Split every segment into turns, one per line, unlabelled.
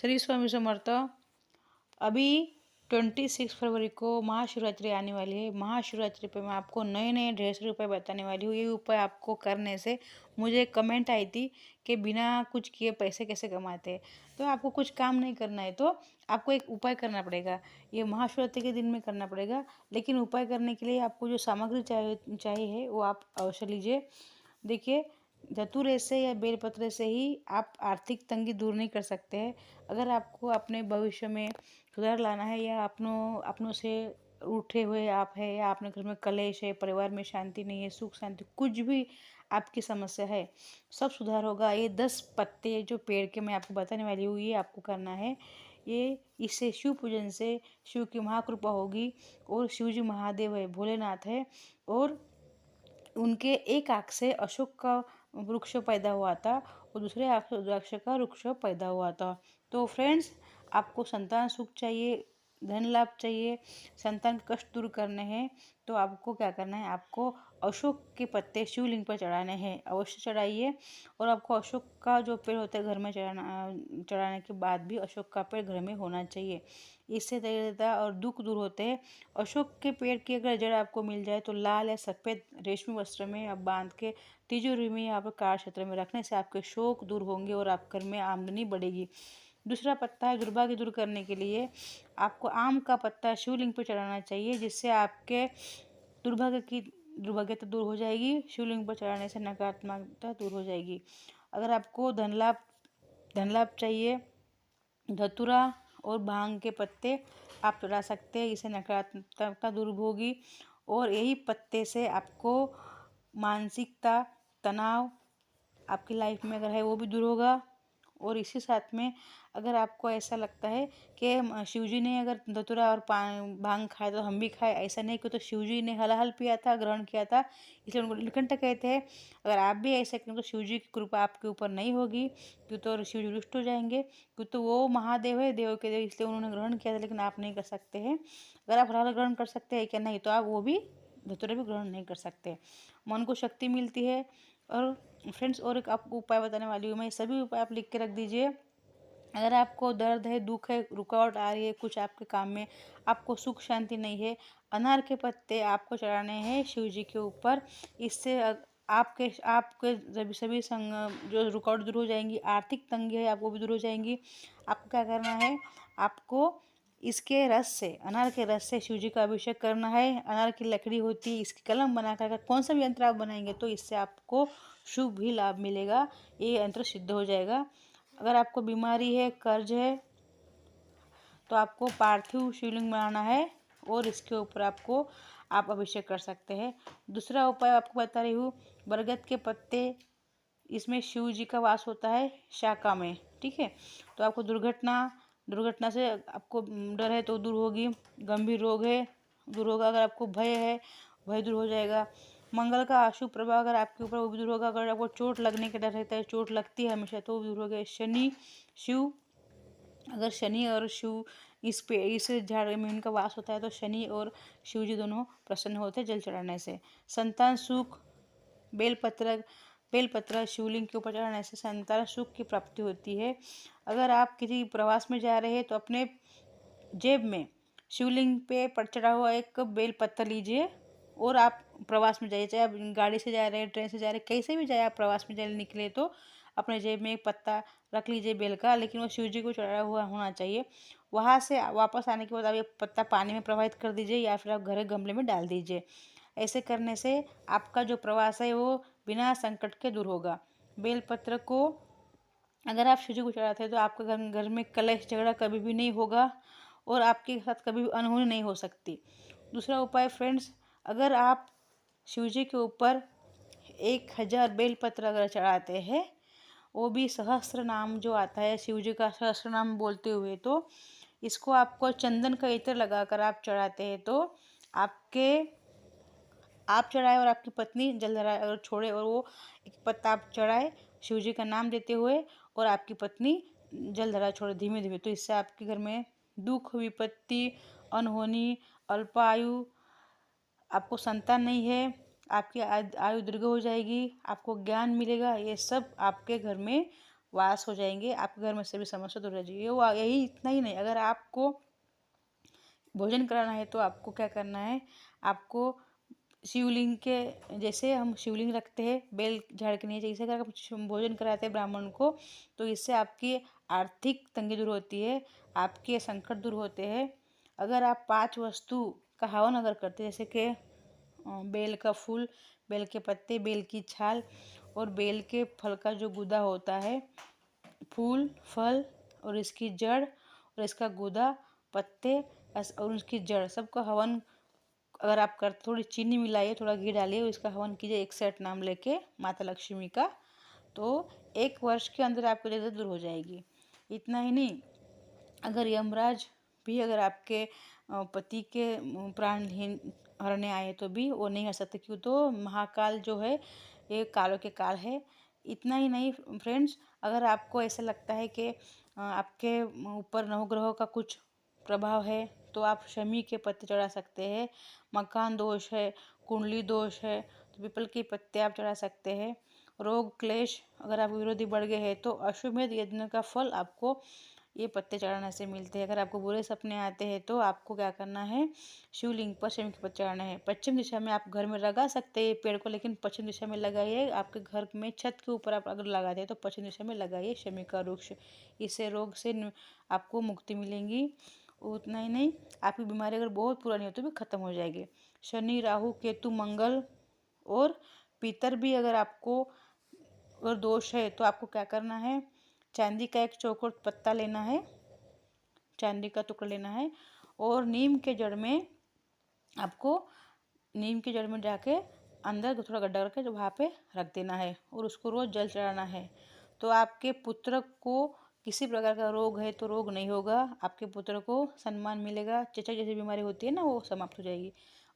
श्री स्वामी समर्थ। अभी 26 फरवरी को महाशिवरात्रि आने वाली है। महाशिवरात्रि पे मैं आपको नए नए ढेर सारे उपाय बताने वाली हूँ। ये उपाय आपको करने से मुझे कमेंट आई थी कि बिना कुछ किए पैसे कैसे कमाते हैं। तो आपको कुछ काम नहीं करना है, तो आपको एक उपाय करना पड़ेगा। ये महाशिवरात्रि के दिन में करना पड़ेगा, लेकिन उपाय करने के लिए आपको जो सामग्री चाहिए है वो आप अवश्य लीजिए। देखिए, धतूरे से या बेलपत्र से ही आप आर्थिक तंगी दूर नहीं कर सकते हैं। अगर आपको अपने भविष्य में सुधार लाना है, या अपनों से उठे हुए आप है, या अपने घर में कलेश है, परिवार में शांति नहीं है, सुख शांति कुछ भी आपकी समस्या है, सब सुधार होगा। ये 10 पत्ते जो पेड़ के मैं आपको बताने वाली हूँ, ये आपको करना है। ये इससे शिव पूजन से शिव की महाकृपा होगी। और शिव जी महादेव है, भोलेनाथ है, और उनके एक आँख से अशोक का वृक्ष पैदा हुआ था और दूसरे आँख से रुद्राक्ष का वृक्ष पैदा हुआ था। तो फ्रेंड्स, आपको संतान सुख चाहिए, धन लाभ चाहिए, संतान के कष्ट दूर करने हैं, तो आपको क्या करना है, आपको अशोक के पत्ते शिवलिंग पर चढ़ाने हैं। अवश्य चढ़ाइए। और आपको अशोक का जो पेड़ होता है घर में चढ़ाने के बाद भी अशोक का पेड़ घर में होना चाहिए। इससे दरिद्रता और दुख दूर होते हैं। अशोक के पेड़ की अगर जड़ आपको मिल जाए तो लाल या सफ़ेद रेशमी वस्त्र में आप बांध के तिजोरी में या आप कार्य क्षेत्र में रखने से आपके शोक दूर होंगे और आप घर में आमदनी बढ़ेगी। दूसरा पत्ता है दुर्भाग्य दूर करने के लिए आपको आम का पत्ता शिवलिंग पर चढ़ाना चाहिए, जिससे आपके दुर्भाग्यता दूर हो जाएगी। शिवलिंग पर चढ़ाने से नकारात्मकता दूर हो जाएगी। अगर आपको धन लाभ चाहिए, धतूरा और भांग के पत्ते आप चढ़ा सकते हैं, इससे नकारात्मकता दूर होगी। और यही पत्ते से आपको मानसिकता, तनाव आपकी लाइफ में अगर है वो भी दूर होगा। और इसी साथ में अगर आपको ऐसा लगता है कि शिवजी ने अगर धतूरा और भांग खाया तो हम भी खाए, ऐसा नहीं, क्यों तो शिवजी ने हलाहल पिया था, ग्रहण किया था, इसलिए उनको नीलकंठ कहते हैं। अगर आप भी ऐसा करें तो शिवजी की कृपा आपके ऊपर नहीं होगी, क्यों तो शिवजी रुष्ट हो जाएंगे, क्यों तो वो महादेव है, देव के देव, इसलिए उन्होंने ग्रहण किया था, लेकिन आप नहीं कर सकते हैं। अगर आप हलाहल ग्रहण कर सकते हैं क्या, नहीं, तो आप वो भी धतूरा भी ग्रहण नहीं कर सकते। मन को शक्ति मिलती है। और फ्रेंड्स, और एक आपको उपाय बताने वाली हूँ मैं, सभी उपाय आप लिख के रख दीजिए। अगर आपको दर्द है, दुख है, रुकावट आ रही है कुछ आपके काम में, आपको सुख शांति नहीं है, अनार के पत्ते आपको चढ़ाने हैं शिव जी के ऊपर। इससे आपके आपके सभी संग जो रुकावट दूर हो जाएंगी, आर्थिक तंगी है आपको भी दूर हो जाएंगी। आपको क्या करना है, आपको इसके रस से, अनार के रस से शिव जी का अभिषेक करना है। अनार की लकड़ी होती है, इसकी कलम बनाकर अगर कौन सा भी यंत्र आप बनाएंगे तो इससे आपको शुभ भी लाभ मिलेगा, ये यंत्र सिद्ध हो जाएगा। अगर आपको बीमारी है, कर्ज है, तो आपको पार्थिव शिवलिंग बनाना है और इसके ऊपर आप अभिषेक कर सकते हैं। दूसरा उपाय आपको बता रही हूँ, बरगद के पत्ते, इसमें शिव जी का वास होता है शाखा में, ठीक है। तो आपको दुर्घटना से आपको डर है तो दूर होगी, गंभीर रोग है दूर होगा, अगर आपको भय है भय दूर हो जाएगा। मंगल का अशुभ प्रभाव अगर आपके ऊपर वो भी दूर होगा। अगर आपको चोट लगने का डर रहता है, चोट लगती है हमेशा, तो वो भी दूर हो गया। शिव अगर शनि और शिव इस झाड़ में इनका वास होता है, तो शनि और शिव जी दोनों प्रसन्न होते हैं जल चढ़ाने से। संतान सुख, बेलपत्र शिवलिंग के ऊपर चढ़ाने से संतान सुख की प्राप्ति होती है। अगर आप किसी प्रवास में जा रहे हैं तो अपने जेब में शिवलिंग पे चढ़ा हुआ एक बेलपत्र लीजिए और आप प्रवास में जाइए, चाहे आप गाड़ी से जा रहे हैं, ट्रेन से जा रहे हैं, कैसे भी जाए, आप प्रवास में जाने निकले तो अपने जेब में एक पत्ता रख लीजिए बेल का, लेकिन वो शिव जी को चढ़ाया हुआ होना चाहिए। वहाँ से वापस आने के बाद आप ये पत्ता पानी में प्रवाहित कर दीजिए, या फिर आप घर गमले में डाल दीजिए। ऐसे करने से आपका जो प्रवास है वो बिना संकट के दूर होगा। बेलपत्र को अगर आप शिव जी को चढ़ाते हैं तो आपके घर में कलेश झगड़ा कभी भी नहीं होगा और आपके साथ कभी भी अनहोनी नहीं हो सकती। दूसरा उपाय फ्रेंड्स, अगर आप शिव जी के ऊपर 1000 बेलपत्र अगर चढ़ाते हैं, वो भी सहस्त्र नाम जो आता है शिव जी का सहस्त्र नाम बोलते हुए, तो इसको आपको चंदन का इत्र लगाकर आप चढ़ाते हैं, तो आप चढ़ाए और आपकी पत्नी जलधरा अगर छोड़े, और वो एक पत्ता आप चढ़ाए शिव जी का नाम देते हुए और आपकी पत्नी जलधरा छोड़े धीमे धीमे, तो इससे आपके घर में दुख, विपत्ति, अनहोनी, अल्पायु, आपको संतान नहीं है, आपकी आयु दीर्घ हो जाएगी, आपको ज्ञान मिलेगा, ये सब आपके घर में वास हो जाएंगे, आपके घर में से भी समस्या दूर रह जाएगी। वो यही इतना ही नहीं, अगर आपको भोजन कराना है तो आपको क्या करना है, आपको शिवलिंग के जैसे हम शिवलिंग रखते हैं बेल झाड़ के नीचे, जैसे अगर आप भोजन कराते हैं ब्राह्मण को तो इससे आपकी आर्थिक तंगी दूर होती है, आपके संकट दूर होते हैं। अगर आप 5 वस्तु का हवन अगर करते हैं, जैसे कि बेल का फूल, बेल के पत्ते, बेल की छाल और बेल के फल का जो गुदा होता है, फूल फल और इसकी जड़ और इसका गुदा पत्ते और उसकी जड़ सबका हवन अगर आप कर थोड़ी चीनी मिलाइए, थोड़ा घी डालिए और इसका हवन कीजिए 61 नाम लेके माता लक्ष्मी का, तो 1 वर्ष के अंदर आपकी दरिद्रता दूर हो जाएगी। इतना ही नहीं, अगर यमराज भी अगर आपके पति के प्राण हरने आए तो भी वो नहीं हर सकते, क्यों, तो महाकाल जो है ये कालों के काल है। इतना ही नहीं फ्रेंड्स, अगर आपको ऐसा लगता है कि आपके ऊपर नवग्रहों का कुछ प्रभाव है तो आप शमी के पत्ते चढ़ा सकते हैं। मकान दोष है, कुंडली दोष है तो पीपल के पत्ते आप चढ़ा सकते हैं। रोग क्लेश अगर आप विरोधी बढ़ गए हैं तो अश्वमेध यज्ञ का फल आपको ये पत्ते चढ़ाने से मिलते हैं। अगर आपको बुरे सपने आते हैं तो आपको क्या करना है, शिवलिंग पर शमी के पत्ते चढ़ाने हैं। पश्चिम दिशा में आप घर में लगा सकते हैं पेड़ को, लेकिन पश्चिम दिशा में लगाइए। आपके घर में छत के ऊपर आप अगर लगाते हैं तो पश्चिम दिशा में लगाइए शमी का वृक्ष। इससे रोग से आपको मुक्ति मिलेगी। उतना ही नहीं, आपकी बीमारी अगर बहुत पुरानी हो तो भी खत्म हो जाएगी। शनि राहु केतु मंगल और पितर भी अगर आपको अगर दोष है तो आपको क्या करना है, चांदी का एक चौकोर पत्ता लेना है, चांदी का टुकड़ा लेना है और नीम के जड़ में आपको नीम के जड़ में जाके अंदर थोड़ा गड्ढा करके जो वहाँ पे रख देना है और उसको रोज़ जल चढ़ाना है। तो आपके पुत्र को किसी प्रकार का रोग है तो रोग नहीं होगा, आपके पुत्र को सम्मान मिलेगा, चेचक जैसी बीमारी होती है ना वो समाप्त हो जाएगी।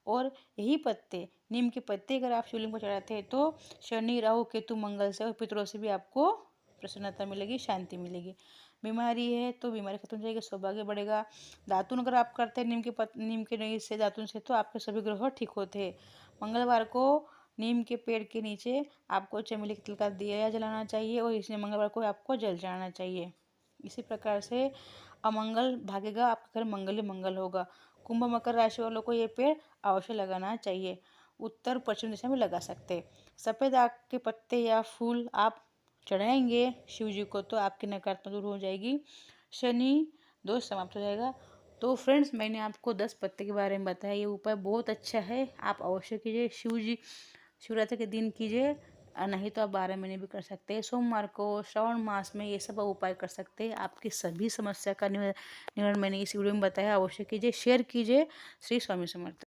और यही पत्ते, नीम के पत्ते अगर आप शिवलिंग को चढ़ाते हैं तो शनि राहु केतु मंगल से और पितरों से भी आपको प्रसन्नता मिलेगी, शांति मिलेगी। बीमारी है तो बीमारी खत्म हो जाएगी, सौभाग्य बढ़ेगा। दातुन अगर आप करते हैं नीम के नई से दातुन से तो आपके सभी ग्रह ठीक होते हैं। मंगलवार को नीम के पेड़ के नीचे आपको चमेली के तिल का दिया जलाना चाहिए और इसलिए मंगलवार को आपको जल चढ़ाना चाहिए। इसी प्रकार से अमंगल भागेगा, आपके घर मंगल ही मंगल होगा। कुंभ मकर राशि वालों को ये पेड़ अवश्य लगाना चाहिए। उत्तर पश्चिम दिशा में लगा सकते। सफ़ेद आग के पत्ते या फूल आप चढ़ाएंगे शिव जी को तो आपकी नकारात्मक दूर हो जाएगी, शनि दोष समाप्त हो जाएगा। तो फ्रेंड्स, मैंने आपको 10 पत्ते के बारे में बताया, ये उपाय बहुत अच्छा है, आप अवश्य कीजिए। शिवरात्रि के दिन कीजिए, नहीं तो आप 12 महीने भी कर सकते हैं। सोमवार को श्रावण मास में ये सब उपाय कर सकते हैं। आपकी सभी समस्या का निवारण मैंने इस वीडियो में बताया, अवश्य कीजिए, शेयर कीजिए। श्री स्वामी समर्थ।